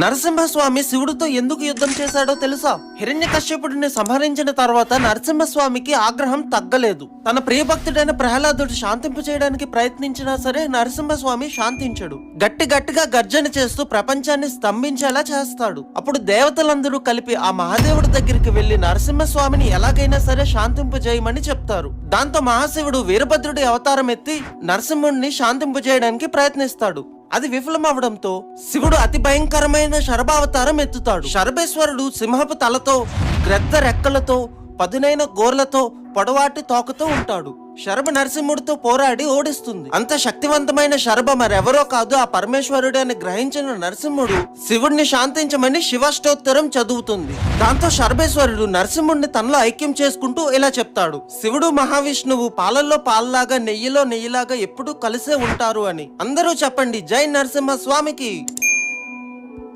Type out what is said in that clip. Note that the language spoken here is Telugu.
నరసింహస్వామి శివుడితో ఎందుకు యుద్ధం చేశాడో తెలుసా? హిరణ్యకశ్యపుడిని సంహరించిన తర్వాత నరసింహస్వామికి ఆగ్రహం తగ్గలేదు. తన ప్రియభక్తుడైన ప్రహ్లాదుడు శాంతింపు చేయడానికి ప్రయత్నించినా సరే నరసింహస్వామి శాంతించడు. గట్టిగా గర్జన చేస్తూ ప్రపంచాన్ని స్తంభించేలా చేస్తాడు. అప్పుడు దేవతలందరూ కలిపి ఆ మహాదేవుడి దగ్గరికి వెళ్లి నరసింహస్వామిని ఎలాగైనా సరే శాంతింపు చేయమని చెప్తారు. దాంతో మహాశివుడు వీరభద్రుడి అవతారం ఎత్తి నరసింహుడిని శాంతింపు చేయడానికి ప్రయత్నిస్తాడు. అది విఫలమవడంతో శివుడు అతి భయంకరమైన శరభావతారం ఎత్తుతాడు. శరభేశ్వరుడు సింహపు తలతో, గ్రద్ద రెక్కలతో, పదునైన గోర్లతో, పొడవాటి తోకతో ఉంటాడు. శరభ నరసింహుడితో పోరాడి ఓడిస్తుంది. అంత శక్తివంతమైన శరభ మరెవరో కాదు, ఆ పరమేశ్వరుడు అని గ్రహించిన నరసింహుడు శివుడిని శాంతించమని శివాష్టోత్తరం చదువుతుంది. దాంతో శరభేశ్వరుడు నరసింహుడిని తనలో ఐక్యం చేసుకుంటూ ఇలా చెప్తాడు: శివుడు మహావిష్ణువు పాలల్లో పాలలాగా నెయ్యిలో నెయ్యిలాగా ఎప్పుడూ కలిసే ఉంటారు అని. అందరూ చెప్పండి, జై నరసింహ స్వామికి.